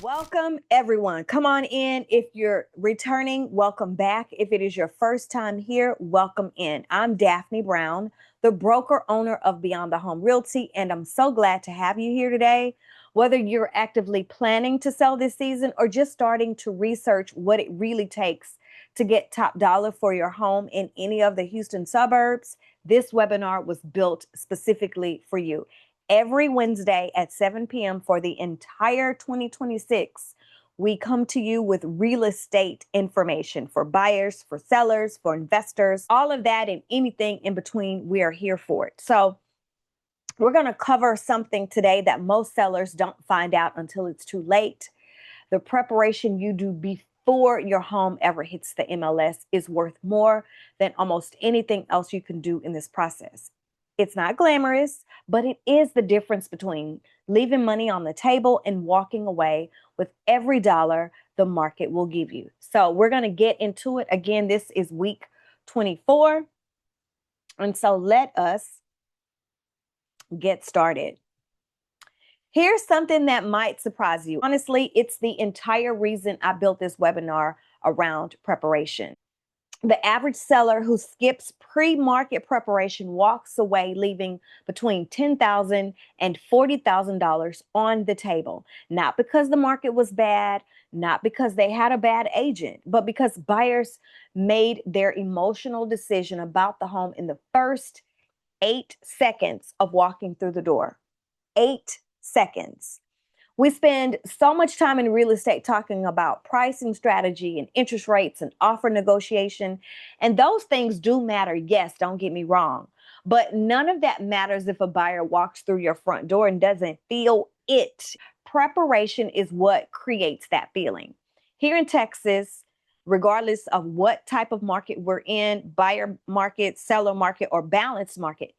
Welcome, everyone. Come on in. If you're returning, welcome back. If it is your first time here, welcome in. I'm Daphne Brown, the broker owner of Beyond the Home Realty, and I'm so glad to have you here today. Whether you're actively planning to sell this season or just starting to research what it really takes to get top dollar for your home in any of the Houston suburbs, this webinar was built specifically for you. Every Wednesday at 7 p.m. for the entire 2026, we come to you with real estate information for buyers, for sellers, for investors, all of that and anything in between. We are here for it. So we're going to cover something today that most sellers don't find out until it's too late. The preparation you do before your home ever hits the MLS is worth more than almost anything else you can do in this process. It's not glamorous, but it is the difference between leaving money on the table and walking away with every dollar the market will give you. So we're going to get into it. Again, this is week 24. And so let us get started. Here's something that might surprise you. Honestly, it's the entire reason I built this webinar around preparation. The average seller who skips pre-market preparation walks away leaving between $10,000 and $40,000 on the table. Not because the market was bad, not because they had a bad agent, but because buyers made their emotional decision about the home in the first 8 seconds of walking through the door. 8 seconds. We spend so much time in real estate talking about pricing strategy and interest rates and offer negotiation. And those things do matter. Yes, don't get me wrong. But none of that matters if a buyer walks through your front door and doesn't feel it. Preparation is what creates that feeling. Here in Texas, regardless of what type of market we're in, buyer market, seller market, or balanced market,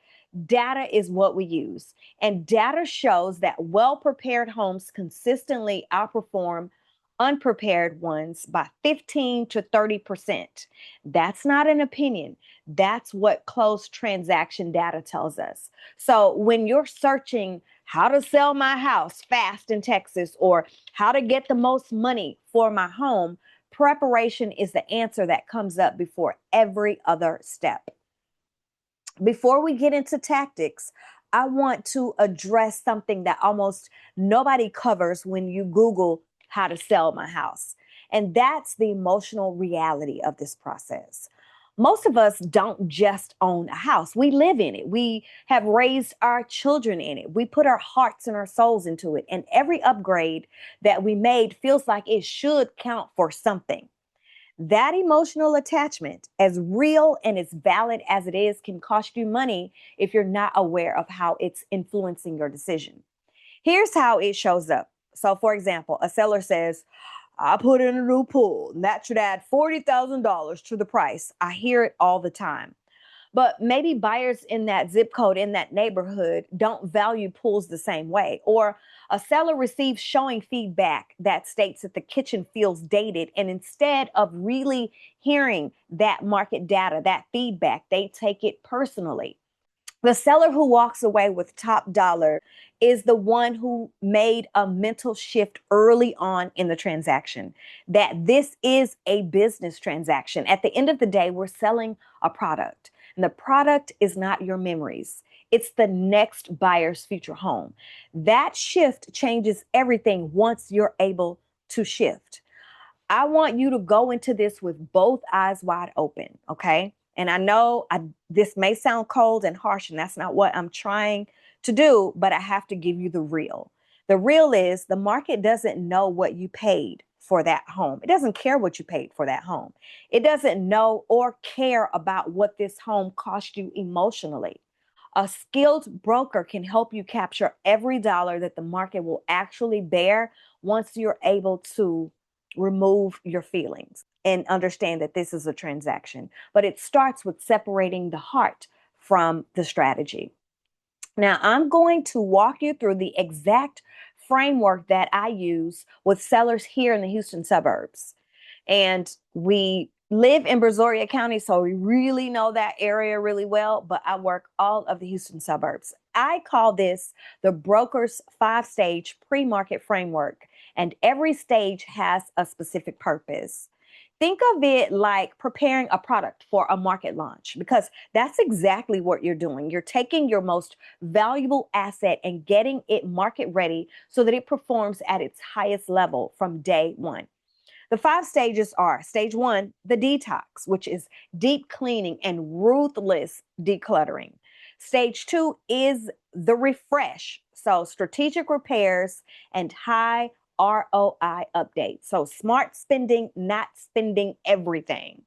data is what we use. And data shows that well-prepared homes consistently outperform unprepared ones by 15 to 30%. That's not an opinion. That's what closed transaction data tells us. So when you're searching how to sell my house fast in Texas or how to get the most money for my home, preparation is the answer that comes up before every other step. Before we get into tactics, I want to address something that almost nobody covers when you Google how to sell my house. And that's the emotional reality of this process. Most of us don't just own a house. We live in it. We have raised our children in it. We put our hearts and our souls into it. And every upgrade that we made feels like it should count for something. That emotional attachment, as real and as valid as it is, can cost you money if you're not aware of how it's influencing your decision. Here's how it shows up. So, for example, a seller says, I put in a new pool, and that should add $40,000 to the price. I hear it all the time. But maybe buyers in that zip code, in that neighborhood, don't value pools the same way. Or a seller receives showing feedback that states that the kitchen feels dated. And instead of really hearing that market data, that feedback, they take it personally. The seller who walks away with top dollar is the one who made a mental shift early on in the transaction, that this is a business transaction. At the end of the day, we're selling a product, and the product is not your memories. It's the next buyer's future home. That shift changes everything once you're able to shift. I want you to go into this with both eyes wide open, okay? And I know this may sound cold and harsh, and that's not what I'm trying to do, but I have to give you the real. The real is the market doesn't know what you paid for that home. It doesn't care what you paid for that home. It doesn't know or care about what this home cost you emotionally. A skilled broker can help you capture every dollar that the market will actually bear once you're able to remove your feelings and understand that this is a transaction. But it starts with separating the heart from the strategy. Now, I'm going to walk you through the exact framework that I use with sellers here in the Houston suburbs. And we live in Brazoria County, so we really know that area really well, but I work all of the Houston suburbs. I call this the broker's 5-stage pre-market framework, and every stage has a specific purpose. Think of it like preparing a product for a market launch, because that's exactly what you're doing. You're taking your most valuable asset and getting it market ready so that it performs at its highest level from day one. The 5 stages are: stage 1, the detox, which is deep cleaning and ruthless decluttering. Stage 2 is the refresh, so strategic repairs and high ROI updates. So smart spending, not spending everything.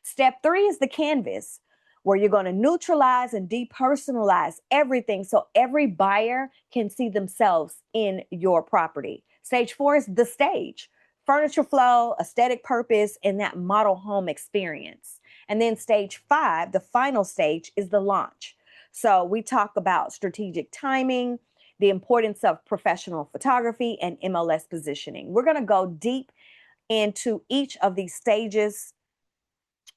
Step 3 is the canvas, where you're going to neutralize and depersonalize everything so every buyer can see themselves in your property. Stage 4 is the stage: furniture flow, aesthetic purpose, and that model home experience. And then stage 5, the final stage, is the launch. So we talk about strategic timing, the importance of professional photography, and MLS positioning. We're going to go deep into each of these stages,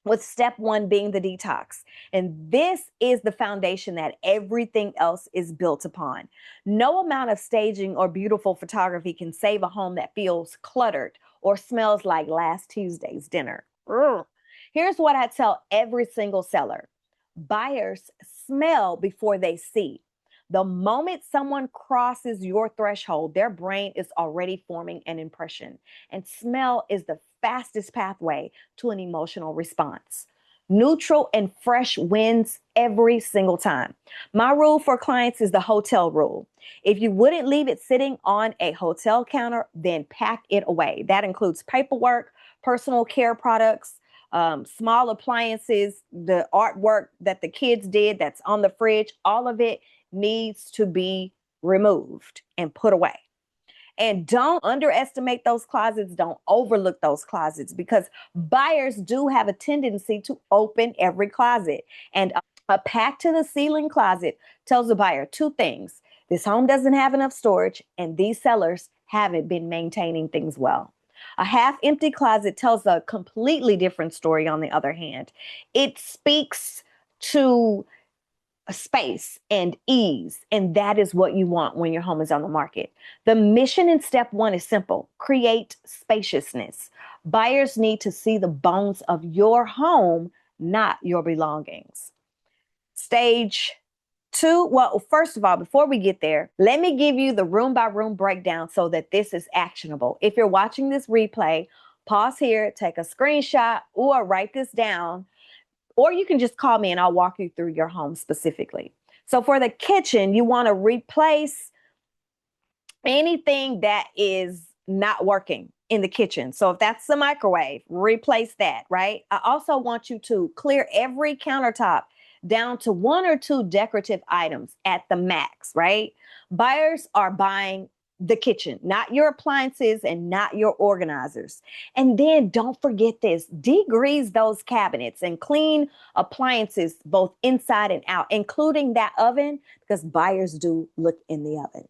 with step 1 being the detox. And this is the foundation that everything else is built upon. No amount of staging or beautiful photography can save a home that feels cluttered or smells like last Tuesday's dinner. Ugh. Here's what I tell every single seller: buyers smell before they see. The moment someone crosses your threshold, their brain is already forming an impression, and smell is the fastest pathway to an emotional response. Neutral and fresh wins every single time. My rule for clients is the hotel rule. If you wouldn't leave it sitting on a hotel counter, then pack it away. That includes paperwork, personal care products, small appliances, the artwork that the kids did that's on the fridge. All of it needs to be removed and put away. And don't underestimate those closets. Don't overlook those closets, because buyers do have a tendency to open every closet. And a packed to the ceiling closet tells the buyer 2 things: this home doesn't have enough storage, and these sellers haven't been maintaining things well. A half empty closet tells a completely different story, on the other hand. It speaks to a space and ease, and that is what you want when your home is on the market. The mission in step 1 is simple: create spaciousness. Buyers need to see the bones of your home, not your belongings. Stage 2, well, first of all, before we get there, let me give you the room by room breakdown so that this is actionable. If you're watching this replay, pause here, take a screenshot, or write this down. Or you can just call me and I'll walk you through your home specifically. So for the kitchen, you want to replace anything that is not working in the kitchen. So if that's the microwave, replace that, right? I also want you to clear every countertop down to 1 or 2 decorative items at the max, right? Buyers are buying the kitchen, not your appliances and not your organizers. And then don't forget this: degrease those cabinets and clean appliances both inside and out, including that oven, because buyers do look in the oven.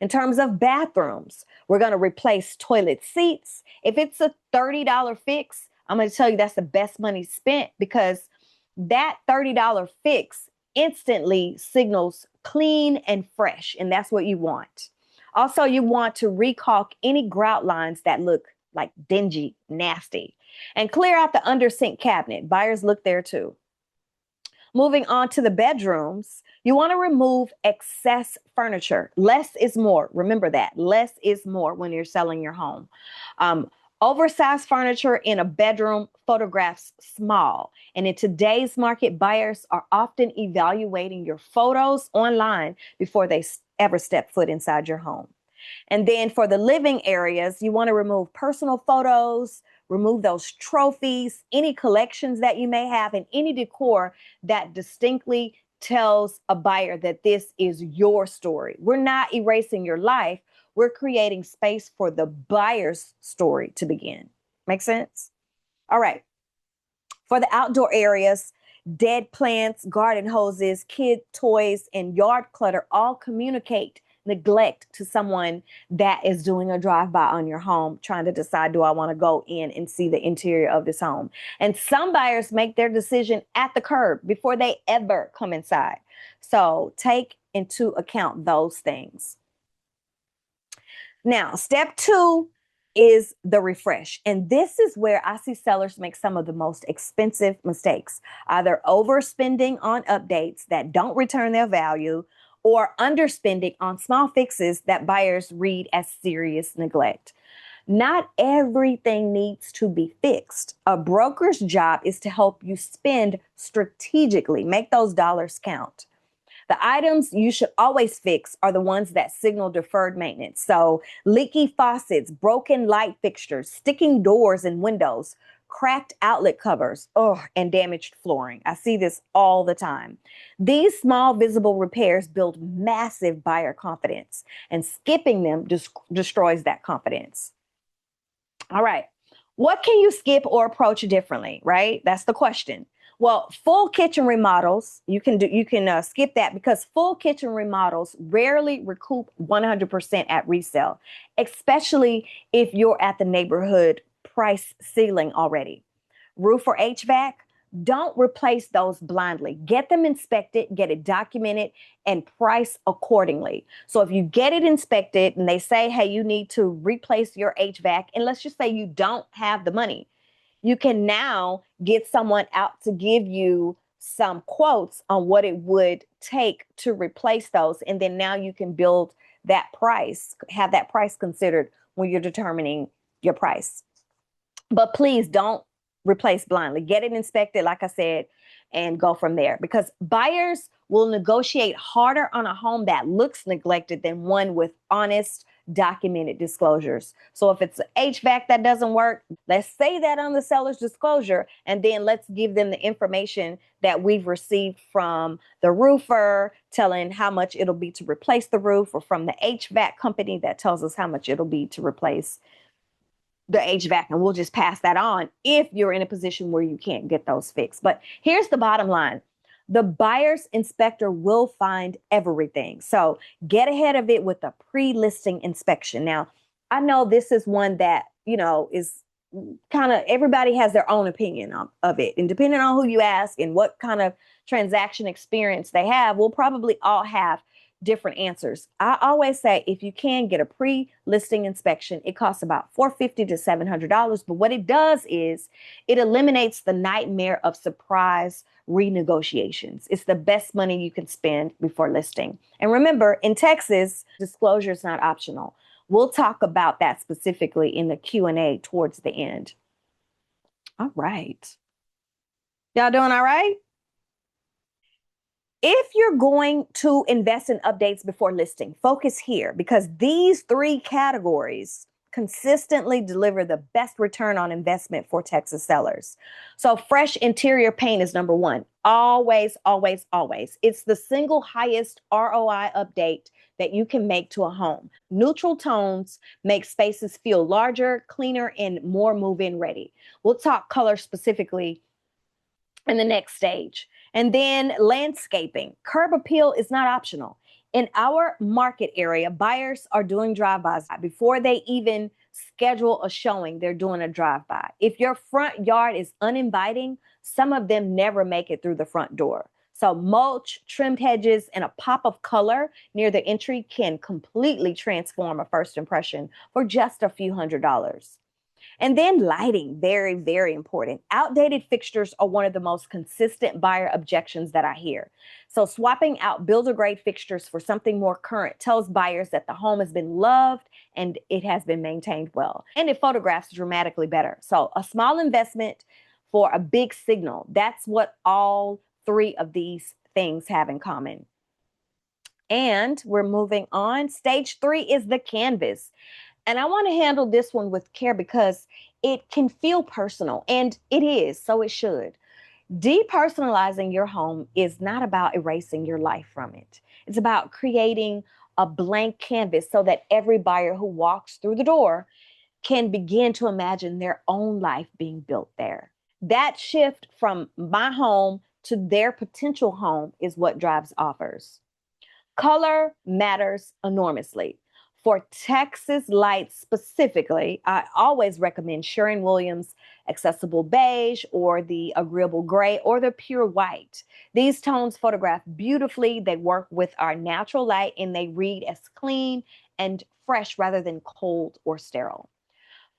In terms of bathrooms, we're going to replace toilet seats. If it's a $30 fix, I'm going to tell you that's the best money spent, because that $30 fix instantly signals clean and fresh, and that's what you want. Also, you want to recalk any grout lines that look like dingy, nasty, and clear out the under sink cabinet. Buyers look there too. Moving on to the bedrooms, you want to remove excess furniture. Less is more. Remember that. Less is more when you're selling your home. Oversized furniture in a bedroom photographs small. And in today's market, buyers are often evaluating your photos online before they ever step foot inside your home. And then for the living areas, you want to remove personal photos, remove those trophies, any collections that you may have, and any decor that distinctly tells a buyer that this is your story. We're not erasing your life. We're creating space for the buyer's story to begin. Make sense? All right. For the outdoor areas, dead plants, garden hoses, kid toys, and yard clutter all communicate neglect to someone that is doing a drive-by on your home, trying to decide, do I want to go in and see the interior of this home? And some buyers make their decision at the curb before they ever come inside. So take into account those things. Now, step 2 is the refresh. And this is where I see sellers make some of the most expensive mistakes, either overspending on updates that don't return their value or underspending on small fixes that buyers read as serious neglect. Not everything needs to be fixed. A broker's job is to help you spend strategically, make those dollars count. The items you should always fix are the ones that signal deferred maintenance. So leaky faucets, broken light fixtures, sticking doors and windows, cracked outlet covers, and damaged flooring. I see this all the time. These small visible repairs build massive buyer confidence, and skipping them destroys that confidence. All right. What can you skip or approach differently, right? That's the question. Well, full kitchen remodels, you can skip that because full kitchen remodels rarely recoup 100% at resale, especially if you're at the neighborhood price ceiling already. Roof or HVAC, don't replace those blindly. Get them inspected, get it documented, and price accordingly. So if you get it inspected and they say, hey, you need to replace your HVAC, and let's just say you don't have the money, you can now get someone out to give you some quotes on what it would take to replace those. And then now you can build that price, have that price considered when you're determining your price. But please don't replace blindly. Get it inspected, like I said, and go from there, because buyers will negotiate harder on a home that looks neglected than one with honest, documented disclosures. So if it's HVAC that doesn't work, let's say that on the seller's disclosure, and then let's give them the information that we've received from the roofer telling how much it'll be to replace the roof, or from the HVAC company that tells us how much it'll be to replace the HVAC, and we'll just pass that on if you're in a position where you can't get those fixed. But here's the bottom line. The buyer's inspector will find everything. So get ahead of it with a pre-listing inspection. Now, I know this is one that, is kind of, everybody has their own opinion of it. And depending on who you ask and what kind of transaction experience they have, we'll probably all have different answers. I always say, if you can get a pre-listing inspection, it costs about $450 to $700. But what it does is it eliminates the nightmare of surprise renegotiations. It's the best money you can spend before listing. And remember, in Texas, disclosure is not optional. We'll talk about that specifically in the Q&A towards the end. All right. Y'all doing all right? If you're going to invest in updates before listing, focus here, because these 3 categories consistently deliver the best return on investment for Texas sellers. So fresh interior paint is number 1. Always, always, always. It's the single highest ROI update that you can make to a home. Neutral tones make spaces feel larger, cleaner, and more move-in ready. We'll talk color specifically in the next stage. And then landscaping. Curb appeal is not optional. In our market area, buyers are doing drive-bys before they even schedule a showing. They're doing a drive-by. If your front yard is uninviting, some of them never make it through the front door. So mulch, trimmed hedges, and a pop of color near the entry can completely transform a first impression for just a few $100s. And then lighting, very, very important. Outdated fixtures are one of the most consistent buyer objections that I hear. So swapping out builder-grade fixtures for something more current tells buyers that the home has been loved and it has been maintained well. And it photographs dramatically better. So a small investment for a big signal. That's what all 3 of these things have in common. And we're moving on. Stage 3 is the canvas. And I want to handle this one with care because it can feel personal, and it is, so it should. Depersonalizing your home is not about erasing your life from it. It's about creating a blank canvas so that every buyer who walks through the door can begin to imagine their own life being built there. That shift from my home to their potential home is what drives offers. Color matters enormously. For Texas lights specifically, I always recommend Sherwin-Williams Accessible Beige or the Agreeable Gray or the Pure White. These tones photograph beautifully. They work with our natural light and they read as clean and fresh rather than cold or sterile.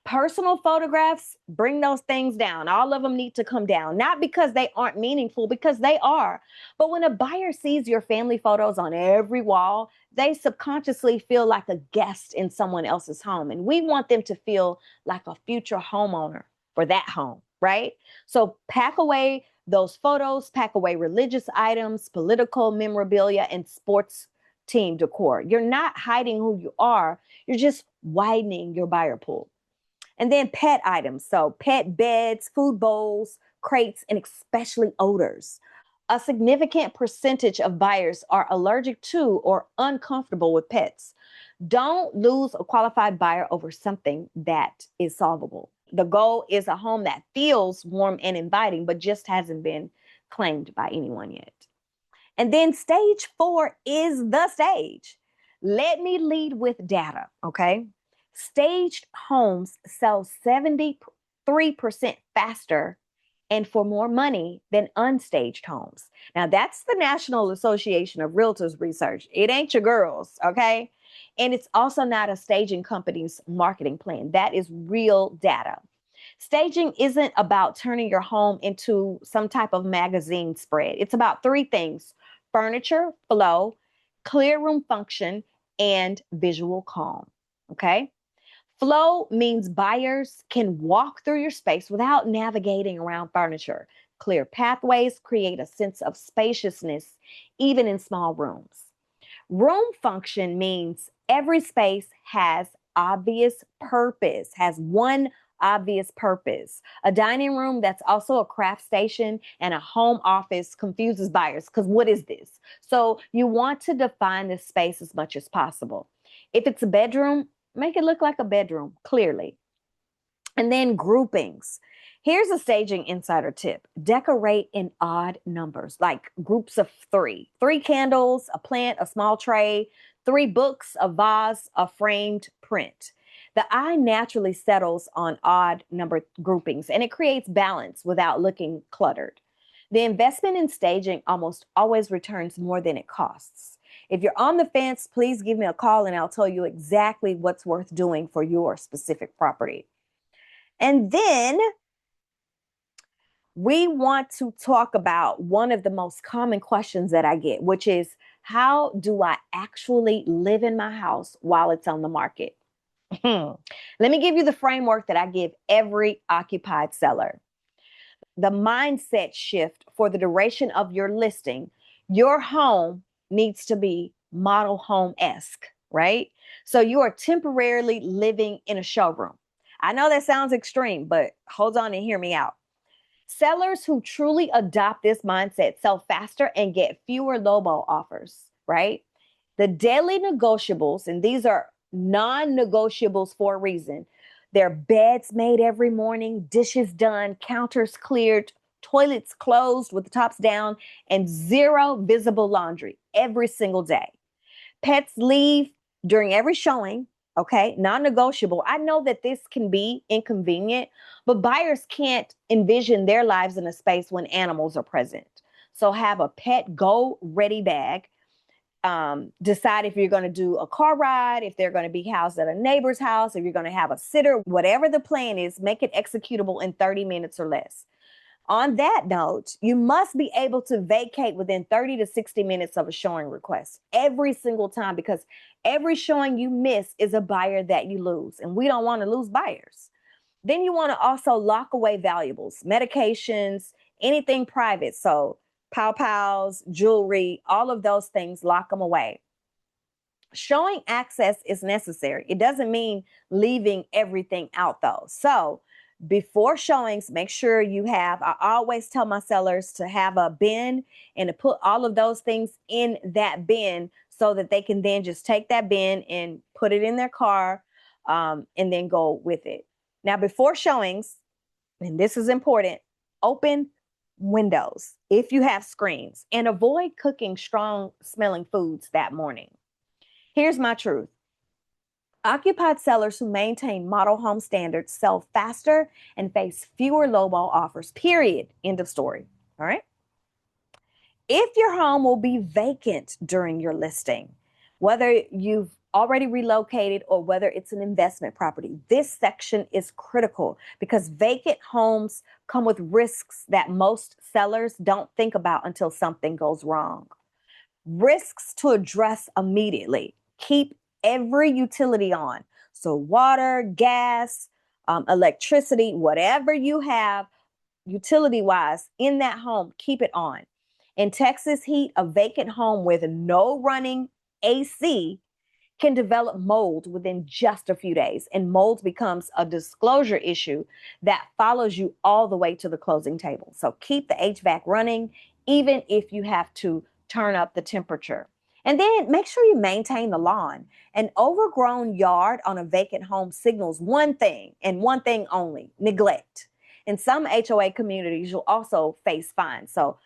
Personal photographs, bring those things down. All of them need to come down, not because they aren't meaningful, because they are. But when a buyer sees your family photos on every wall, they subconsciously feel like a guest in someone else's home. And we want them to feel like a future homeowner for that home, right? So pack away those photos, pack away religious items, political memorabilia, and sports team decor. You're not hiding who you are, you're just widening your buyer pool. And then pet items. So pet beds, food bowls, crates, and especially odors. A significant percentage of buyers are allergic to or uncomfortable with pets. Don't lose a qualified buyer over something that is solvable. The goal is a home that feels warm and inviting, but just hasn't been claimed by anyone yet. And then stage 4 is the stage. Let me lead with data, okay? Staged homes sell 73% faster and for more money than unstaged homes. Now, that's the National Association of Realtors research. It ain't your girls, okay? And it's also not a staging company's marketing plan. That is real data. Staging isn't about turning your home into some type of magazine spread. It's about 3 things: furniture, flow, clear room function, and visual calm, okay? Flow means buyers can walk through your space without navigating around furniture. Clear pathways create a sense of spaciousness, even in small rooms. Room function means every space has obvious purpose, has one obvious purpose. A dining room that's also a craft station and a home office confuses buyers because what is this? So you want to define the space as much as possible. If it's a bedroom, make it look like a bedroom, clearly. And then groupings. Here's a staging insider tip. Decorate in odd numbers, like groups of 3. 3 candles, a plant, a small tray, 3 books, a vase, a framed print. The eye naturally settles on odd number groupings and it creates balance without looking cluttered. The investment in staging almost always returns more than it costs. If you're on the fence, please give me a call and I'll tell you exactly what's worth doing for your specific property. And then we want to talk about one of the most common questions that I get, which is, how do I actually live in my house while it's on the market? Let me give you the framework that I give every occupied seller. The mindset shift for the duration of your listing. Your home needs to be model home-esque, right? So you are temporarily living in a showroom. I know that sounds extreme, but hold on and hear me out. Sellers who truly adopt this mindset sell faster and get fewer lowball offers, right? The daily negotiables, and these are non-negotiables for a reason. Their beds made every morning, dishes done, counters cleared, toilets closed with the tops down, and 0 visible laundry every single day. Pets leave during every showing, okay? Non-negotiable. I know that this can be inconvenient, but buyers can't envision their lives in a space when animals are present. So have a pet go ready bag. Decide if you're going to do a car ride, if they're going to be housed at a neighbor's house, if you're going to have a sitter, whatever the plan is, make it executable in 30 minutes or less. On that note, you must be able to vacate within 30 to 60 minutes of a showing request every single time, because every showing you miss is a buyer that you lose, and we don't want to lose buyers. Then you want to also lock away valuables, medications, anything private. So pow-pows, jewelry, all of those things, lock them away. Showing access is necessary. It doesn't mean leaving everything out though. So before showings, make sure you have, I always tell my sellers to have a bin and to put all of those things in that bin so that they can then just take that bin and put it in their car and then go with it. Now, before showings, and this is important, open windows if you have screens and avoid cooking strong smelling foods that morning. Here's my truth. Occupied sellers who maintain model home standards sell faster and face fewer lowball offers, period. End of story. All right. If your home will be vacant during your listing, whether you've already relocated or whether it's an investment property, this section is critical because vacant homes come with risks that most sellers don't think about until something goes wrong. Risks to address immediately. Keep every utility on. So water, gas, electricity, whatever you have utility wise in that home, keep it on. In Texas heat, a vacant home with no running AC can develop mold within just a few days, and mold becomes a disclosure issue that follows you all the way to the closing table. So keep the HVAC running, even if you have to turn up the temperature. And then make sure you maintain the lawn. An overgrown yard on a vacant home signals one thing and one thing only: neglect. In some HOA communities, you'll also face fines. So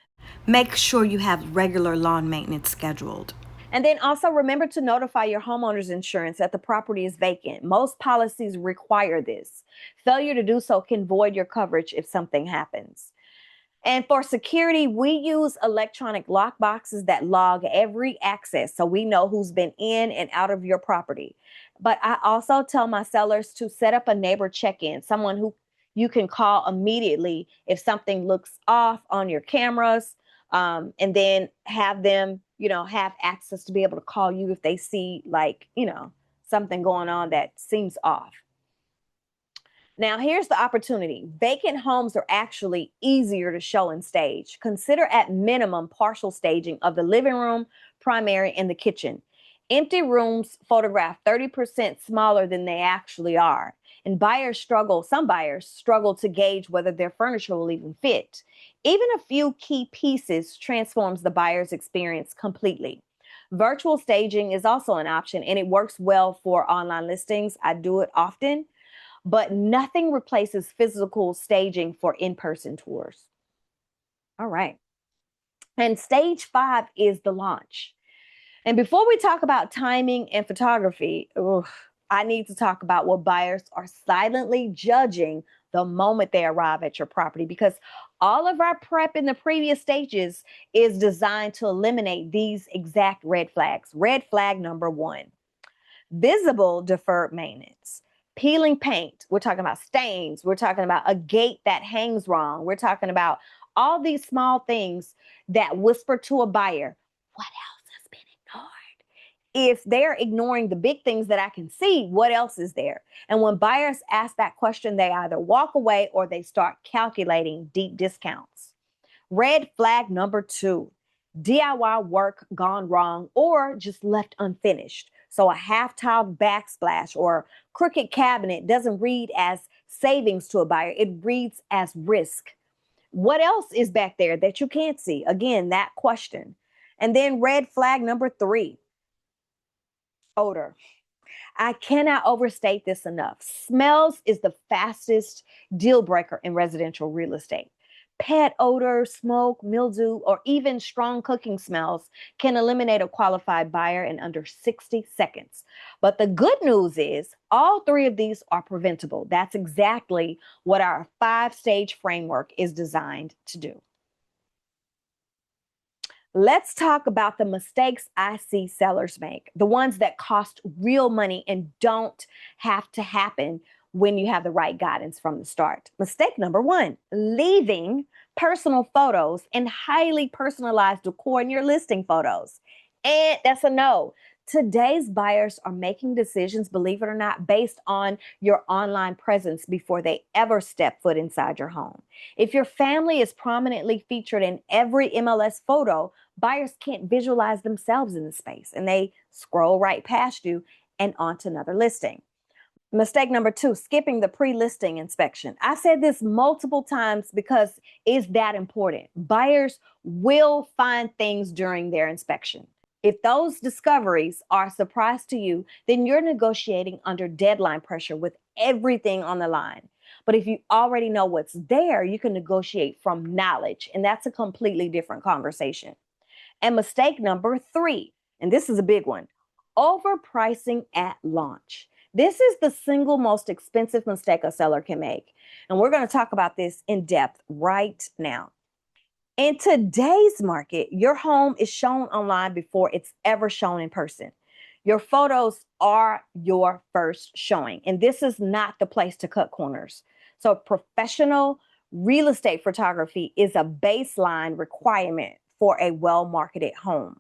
make sure you have regular lawn maintenance scheduled. And then also remember to notify your homeowner's insurance that the property is vacant. Most policies require this. Failure to do so can void your coverage if something happens. And for security, we use electronic lock boxes that log every access so we know who's been in and out of your property. But I also tell my sellers to set up a neighbor check-in, someone who you can call immediately if something looks off on your cameras, and then have them, have access to be able to call you if they see something going on that seems off. Now, here's the opportunity. Vacant homes are actually easier to show and stage. Consider at minimum partial staging of the living room, primary, and the kitchen. Empty rooms photograph 30% smaller than they actually are. And some buyers struggle to gauge whether their furniture will even fit. Even a few key pieces transforms the buyer's experience completely. Virtual staging is also an option, and it works well for online listings. I do it often, but nothing replaces physical staging for in-person tours. All right. And stage 5 is the launch. And before we talk about timing and photography, I need to talk about what buyers are silently judging the moment they arrive at your property, because all of our prep in the previous stages is designed to eliminate these exact red flags. Red flag number 1, visible deferred maintenance. Peeling paint. We're talking about stains. We're talking about a gate that hangs wrong. We're talking about all these small things that whisper to a buyer, what else has been ignored? If they're ignoring the big things that I can see, what else is there? And when buyers ask that question, they either walk away or they start calculating deep discounts. Red flag number 2, DIY work gone wrong or just left unfinished. So a half-tiled backsplash or crooked cabinet doesn't read as savings to a buyer. It reads as risk. What else is back there that you can't see? Again, that question. And then red flag number 3, odor. I cannot overstate this enough. Smells is the fastest deal breaker in residential real estate. Pet odor, smoke, mildew, or even strong cooking smells can eliminate a qualified buyer in under 60 seconds. But the good news is all 3 of these are preventable. That's exactly what our 5-stage framework is designed to do. Let's talk about the mistakes I see sellers make, the ones that cost real money and don't have to happen when you have the right guidance from the start. Mistake number 1, leaving personal photos and highly personalized decor in your listing photos. And that's a no. Today's buyers are making decisions, believe it or not, based on your online presence before they ever step foot inside your home. If your family is prominently featured in every MLS photo, buyers can't visualize themselves in the space and they scroll right past you and onto another listing. Mistake number 2, skipping the pre-listing inspection. I said this multiple times because it's that important. Buyers will find things during their inspection. If those discoveries are a surprise to you, then you're negotiating under deadline pressure with everything on the line. But if you already know what's there, you can negotiate from knowledge, and that's a completely different conversation. And mistake number 3, and this is a big one, overpricing at launch. This is the single most expensive mistake a seller can make. And we're going to talk about this in depth right now. In today's market, your home is shown online before it's ever shown in person. Your photos are your first showing, and this is not the place to cut corners. So professional real estate photography is a baseline requirement for a well-marketed home.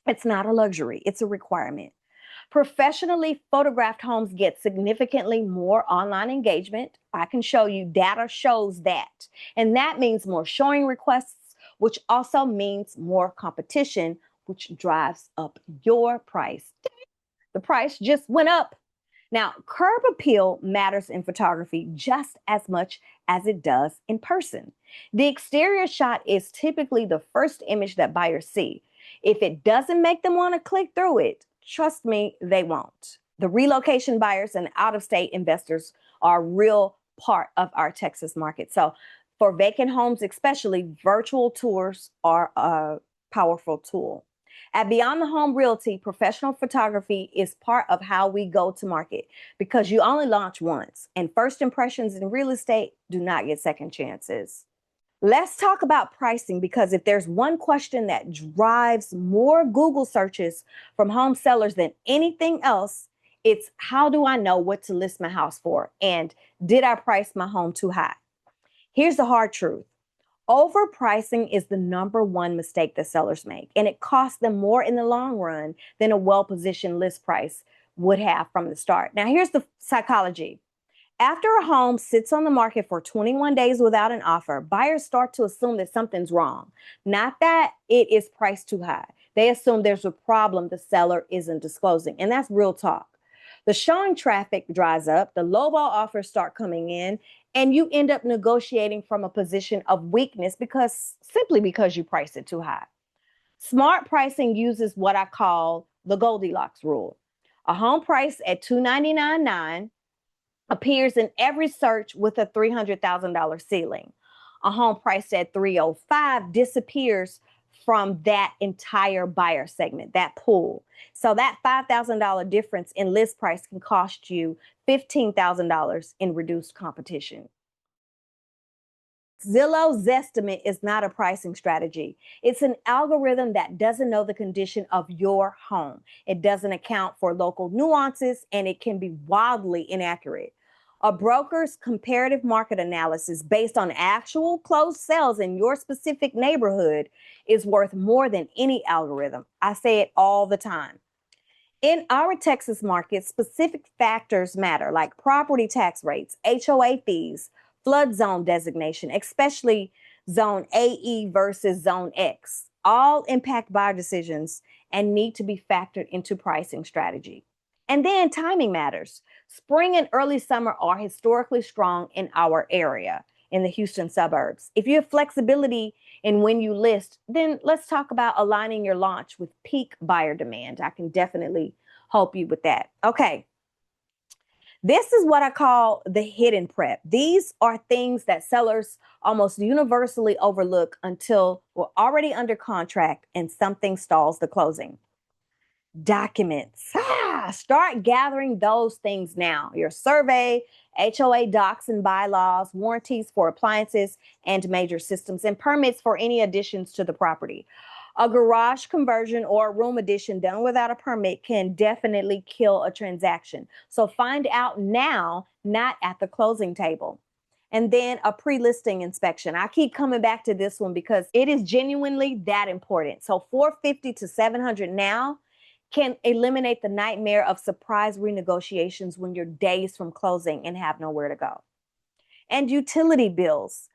It's not a luxury, it's a requirement. Professionally photographed homes get significantly more online engagement. I can show you data shows that. And that means more showing requests, which also means more competition, which drives up your price. The price just went up. Now, curb appeal matters in photography just as much as it does in person. The exterior shot is typically the first image that buyers see. If it doesn't make them want to click through it, trust me, they won't. The relocation buyers and out-of-state investors are a real part of our Texas market. So for vacant homes especially, virtual tours are a powerful tool. At Beyond the Home Realty, professional photography is part of how we go to market because you only launch once, and first impressions in real estate do not get second chances. Let's talk about pricing, because if there's one question that drives more Google searches from home sellers than anything else, it's how do I know what to list my house for? And did I price my home too high? Here's the hard truth. Overpricing is the number one mistake that sellers make, and it costs them more in the long run than a well-positioned list price would have from the start. Now, here's the psychology. After a home sits on the market for 21 days without an offer, buyers start to assume that something's wrong, not that it is priced too high. They assume there's a problem the seller isn't disclosing, and that's real talk. The showing traffic dries up, the lowball offers start coming in, and you end up negotiating from a position of weakness simply because you priced it too high. Smart pricing uses what I call the Goldilocks rule. A home price at $299.9 appears in every search with a $300,000 ceiling. A home priced at $305 disappears from that entire buyer segment, that pool. So that $5,000 difference in list price can cost you $15,000 in reduced competition. Zillow's Zestimate is not a pricing strategy. It's an algorithm that doesn't know the condition of your home. It doesn't account for local nuances, and it can be wildly inaccurate. A broker's comparative market analysis based on actual closed sales in your specific neighborhood is worth more than any algorithm. I say it all the time. In our Texas market, specific factors matter, like property tax rates, HOA fees, flood zone designation, especially zone AE versus zone X. All impact buyer decisions and need to be factored into pricing strategy. And then timing matters. Spring and early summer are historically strong in our area, in the Houston suburbs. If you have flexibility in when you list, then let's talk about aligning your launch with peak buyer demand. I can definitely help you with that. Okay. This is what I call the hidden prep. These are things that sellers almost universally overlook until we're already under contract and something stalls the closing. Documents. Start gathering those things now. Your survey, HOA docs and bylaws, warranties for appliances and major systems, and permits for any additions to the property. A garage conversion or a room addition done without a permit can definitely kill a transaction. So find out now, not at the closing table. And then a pre-listing inspection. I keep coming back to this one because it is genuinely that important. So $450 to $700 now can eliminate the nightmare of surprise renegotiations when you're days from closing and have nowhere to go. And utility bills.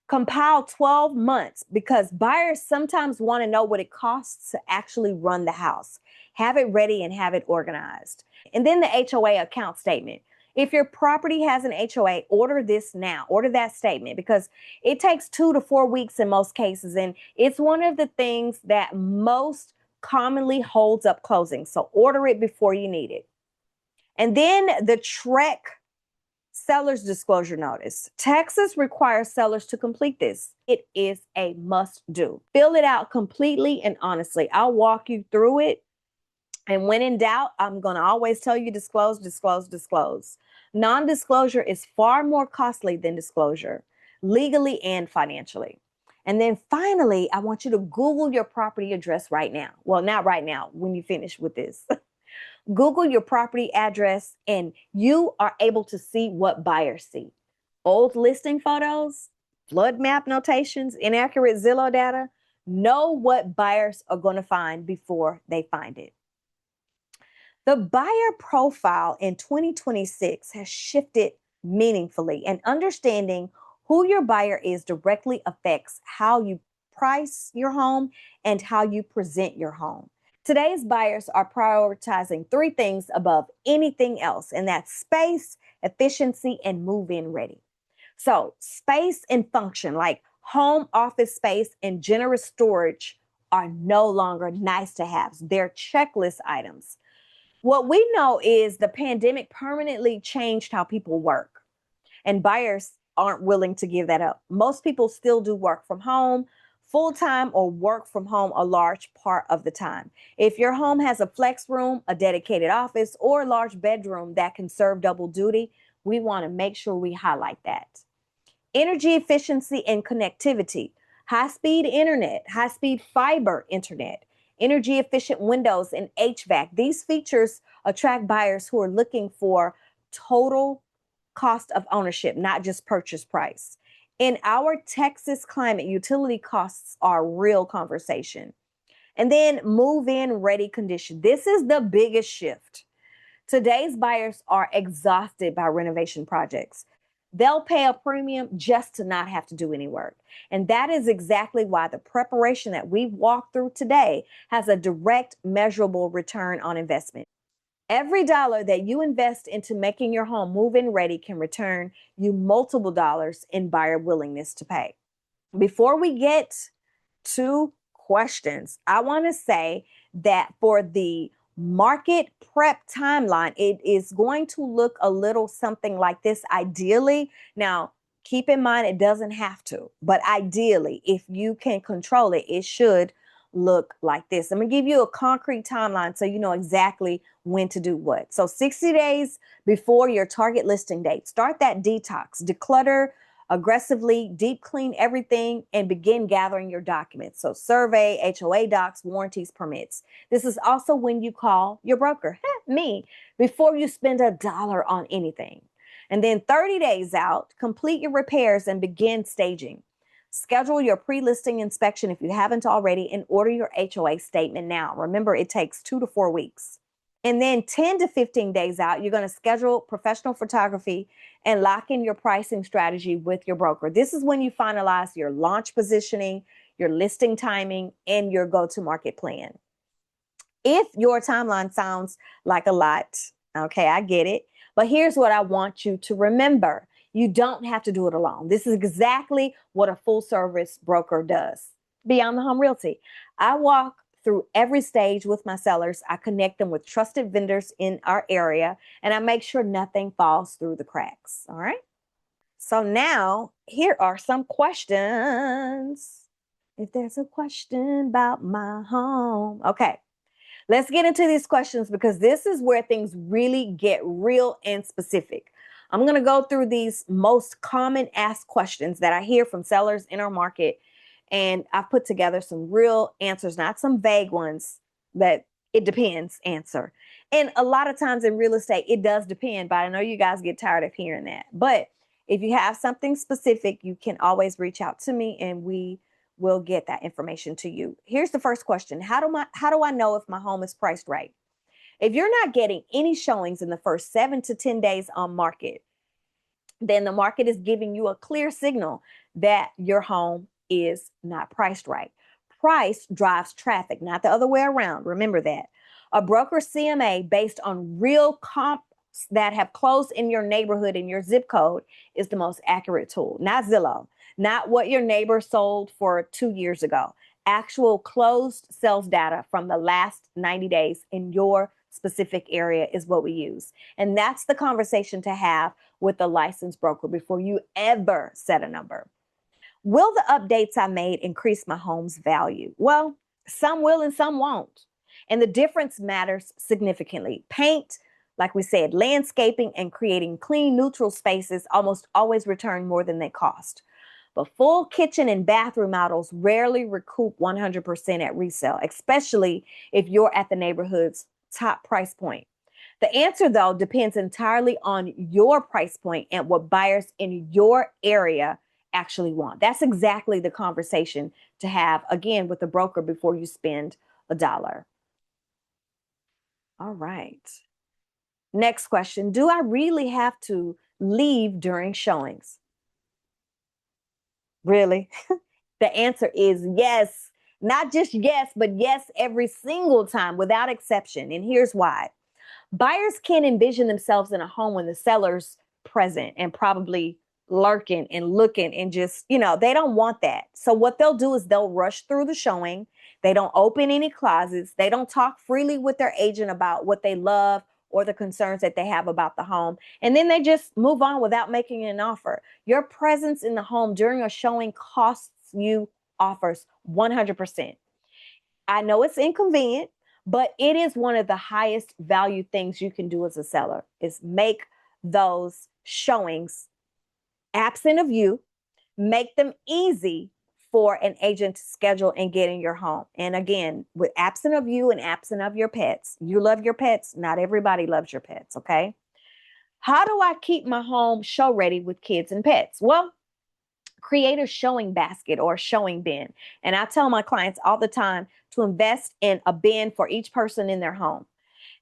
Compile 12 months because buyers sometimes want to know what it costs to actually run the house. Have it ready and have it organized. And then the HOA account statement. If your property has an HOA, order this now. Order that statement because it takes 2 to 4 weeks in most cases. And it's one of the things that most commonly holds up closing. So order it before you need it. And then the TREC seller's disclosure notice. Texas requires sellers to complete this. It is a must do. Fill it out completely and honestly. I'll walk you through it And when in doubt, I'm going to always tell you disclose, disclose, disclose. Non-disclosure is far more costly than disclosure, legally and financially. And then finally, I want you to Google your property address right now. Well, not right now, when you finish with this. Google your property address and you are able to see what buyers see. Old listing photos, flood map notations, inaccurate Zillow data. Know what buyers are going to find before they find it. The buyer profile in 2026 has shifted meaningfully, and understanding who your buyer is directly affects how you price your home and how you present your home. Today's buyers are prioritizing three things above anything else, and that's space, efficiency, and move-in ready. So, space and function, like home office space and generous storage, are no longer nice to haves. They're checklist items. What we know is the pandemic permanently changed how people work, and buyers aren't willing to give that up. Most people still do work from home full time or work from home a large part of the time. If your home has a flex room, a dedicated office, or a large bedroom that can serve double duty, we want to make sure we highlight that. Energy efficiency and connectivity, high-speed internet, high-speed fiber internet, energy efficient windows, and HVAC. These features attract buyers who are looking for total cost of ownership, not just purchase price. In our Texas climate, utility costs are a real conversation. And then move-in ready condition. This is the biggest shift. Today's buyers are exhausted by renovation projects. They'll pay a premium just to not have to do any work. And that is exactly why the preparation that we've walked through today has a direct, measurable return on investment. Every dollar that you invest into making your home move-in ready can return you multiple dollars in buyer willingness to pay. Before we get to questions, I want to say that for the market prep timeline, it is going to look a little something like this ideally. Now, keep in mind, it doesn't have to, but ideally, if you can control it, it should look like this. I'm going to give you a concrete timeline so you know exactly when to do what. So 60 days before your target listing date, start that detox, declutter aggressively, deep clean everything, and begin gathering your documents. So survey, HOA docs, warranties, permits. This is also when you call your broker, me, before you spend a dollar on anything. And then 30 days out, complete your repairs and begin staging. Schedule your pre-listing inspection if you haven't already, and order your HOA statement now. Remember, it takes 2 to 4 weeks. And then 10 to 15 days out, you're going to schedule professional photography and lock in your pricing strategy with your broker. This is when you finalize your launch positioning, your listing timing, and your go-to-market plan. If your timeline sounds like a lot, okay, I get it. But here's what I want you to remember. You don't have to do it alone. This is exactly what a full-service broker does. Beyond the Home Realty, I walk through every stage with my sellers. I connect them with trusted vendors in our area, and I make sure nothing falls through the cracks. All right. So now here are some questions. If there's a question about my home. Okay. Let's get into these questions because this is where things really get real and specific. I'm going to go through these most common asked questions that I hear from sellers in our market. And I've put together some real answers, not some vague ones that it depends answer. And a lot of times in real estate, it does depend, but I know you guys get tired of hearing that. But if you have something specific, you can always reach out to me and we will get that information to you. Here's the first question. How do I know if my home is priced right? If you're not getting any showings in the first 7 to 10 days on market, then the market is giving you a clear signal that your home is not priced right. Price drives traffic, not the other way around. Remember that. A broker CMA based on real comps that have closed in your neighborhood, in your zip code, is the most accurate tool. Not Zillow, not what your neighbor sold for 2 years ago. Actual closed sales data from the last 90 days in your specific area is what we use. And that's the conversation to have with a licensed broker before you ever set a number. Will the updates I made increase my home's value? Well, some will and some won't. And the difference matters significantly. Paint, like we said, landscaping and creating clean, neutral spaces almost always return more than they cost. But full kitchen and bathroom models rarely recoup 100% at resale, especially if you're at the neighborhood's top price point. The answer, though, depends entirely on your price point and what buyers in your area actually want. That's exactly the conversation to have, again, with the broker before you spend a dollar. All right. Next question. Do I really have to leave during showings? Really? The answer is yes. Not just yes, but yes every single time without exception. And here's why. Buyers can't envision themselves in a home when the seller's present and probably lurking and looking and just, they don't want that. So what they'll do is they'll rush through the showing. They don't open any closets. They don't talk freely with their agent about what they love or the concerns that they have about the home. And then they just move on without making an offer. Your presence in the home during a showing costs you offers 100%. I know it's inconvenient, but it is one of the highest value things you can do as a seller is make those showings absent of you, make them easy for an agent to schedule and get in your home. And again, with absent of you and absent of your pets, you love your pets. Not everybody loves your pets. Okay. How do I keep my home show ready with kids and pets? Well, create a showing basket or a showing bin. And I tell my clients all the time to invest in a bin for each person in their home.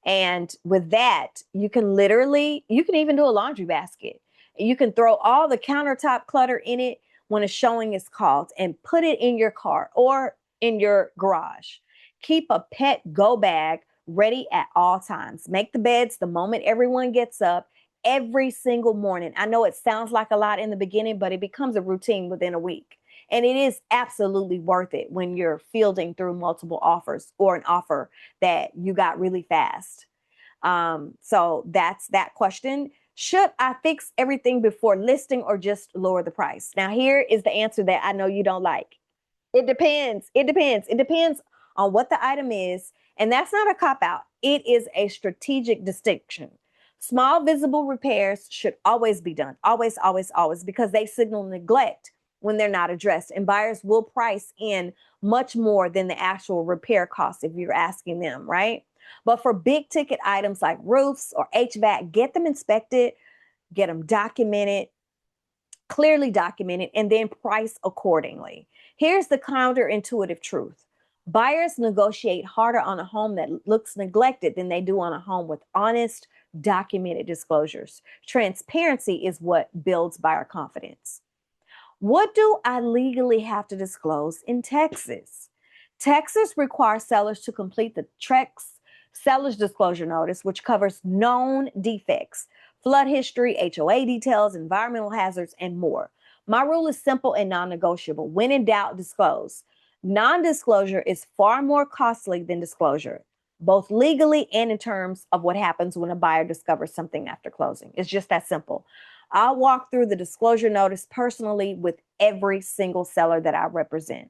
And with that, you can even do a laundry basket. You can throw all the countertop clutter in it when a showing is called and put it in your car or in your garage. Keep a pet go bag ready at all times. Make the beds the moment everyone gets up every single morning. I know it sounds like a lot in the beginning, but it becomes a routine within a week. And it is absolutely worth it when you're fielding through multiple offers or an offer that you got really fast. So that's that question. Should I fix everything before listing or just lower the price? Now, here is the answer that I know you don't like. It depends. It depends. It depends on what the item is. And that's not a cop out. It is a strategic distinction. Small visible repairs should always be done. Always, always, always, because they signal neglect when they're not addressed. And buyers will price in much more than the actual repair cost if you're asking them, right? But for big ticket items like roofs or HVAC, get them inspected, get them documented, clearly documented, and then price accordingly. Here's the counterintuitive truth. Buyers negotiate harder on a home that looks neglected than they do on a home with honest, documented disclosures. Transparency is what builds buyer confidence. What do I legally have to disclose in Texas? Texas requires sellers to complete the TREX seller's disclosure notice, which covers known defects, flood history, HOA details, environmental hazards, and more. My rule is simple and non-negotiable. When in doubt, disclose. Non-disclosure is far more costly than disclosure, both legally and in terms of what happens when a buyer discovers something after closing. It's just that simple. I'll walk through the disclosure notice personally with every single seller that I represent.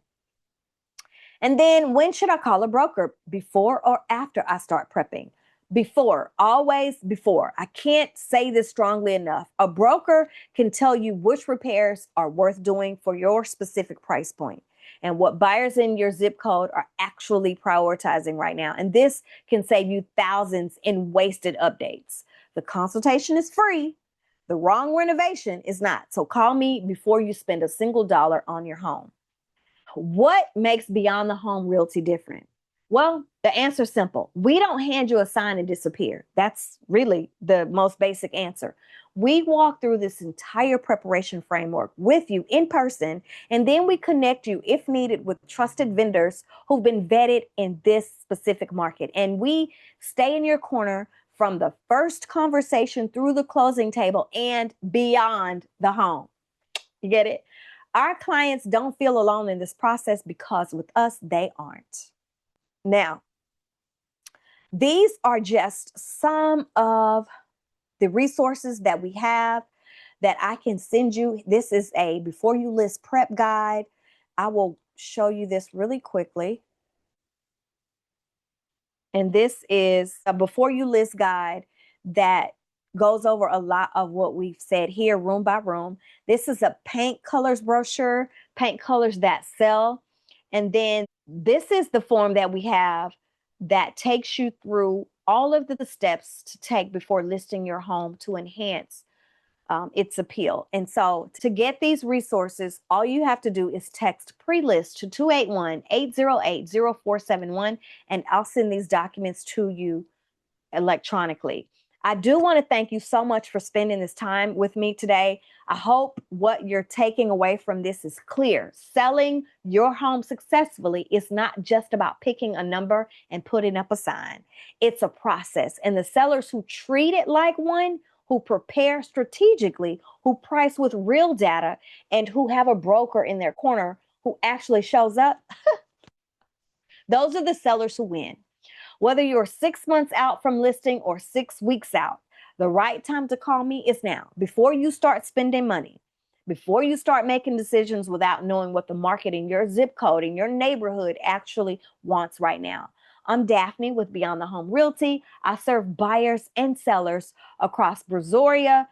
And then when should I call a broker? Before or after I start prepping? Before, always before. I can't say this strongly enough. A broker can tell you which repairs are worth doing for your specific price point and what buyers in your zip code are actually prioritizing right now. And this can save you thousands in wasted updates. The consultation is free. The wrong renovation is not. So call me before you spend a single dollar on your home. What makes Beyond the Home Realty different? Well, the answer is simple. We don't hand you a sign and disappear. That's really the most basic answer. We walk through this entire preparation framework with you in person, and then we connect you, if needed, with trusted vendors who've been vetted in this specific market. And we stay in your corner from the first conversation through the closing table and beyond the home. You get it? Our clients don't feel alone in this process because with us, they aren't. Now, these are just some of the resources that we have that I can send you. This is a before you list prep guide. I will show you this really quickly. And this is a before you list guide that goes over a lot of what we've said here, room by room. This is a paint colors brochure, paint colors that sell. And then this is the form that we have that takes you through all of the steps to take before listing your home to enhance its appeal. And so to get these resources, all you have to do is text pre-list to 281-808-0471, and I'll send these documents to you electronically. I do want to thank you so much for spending this time with me today. I hope what you're taking away from this is clear. Selling your home successfully is not just about picking a number and putting up a sign. It's a process. And the sellers who treat it like one, who prepare strategically, who price with real data, and who have a broker in their corner who actually shows up, those are the sellers who win. Whether you're 6 months out from listing or 6 weeks out, the right time to call me is now, before you start spending money, before you start making decisions without knowing what the market in your zip code, in your neighborhood actually wants right now. I'm Daphne with Beyond the Home Realty. I serve buyers and sellers across Brazoria,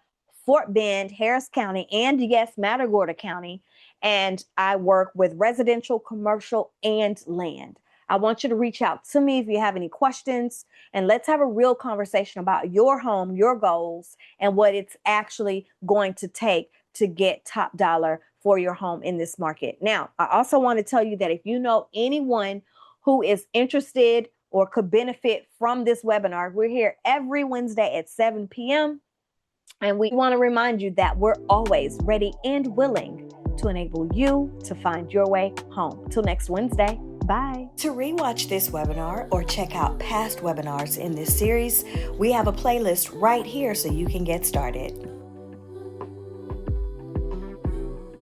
Fort Bend, Harris County, and yes, Matagorda County. And I work with residential, commercial, and land. I want you to reach out to me if you have any questions, and let's have a real conversation about your home, your goals, and what it's actually going to take to get top dollar for your home in this market. Now, I also want to tell you that if you know anyone who is interested or could benefit from this webinar, we're here every Wednesday at 7 p.m. And we want to remind you that we're always ready and willing to enable you to find your way home. Till next Wednesday. Bye. To rewatch this webinar or check out past webinars in this series, we have a playlist right here so you can get started.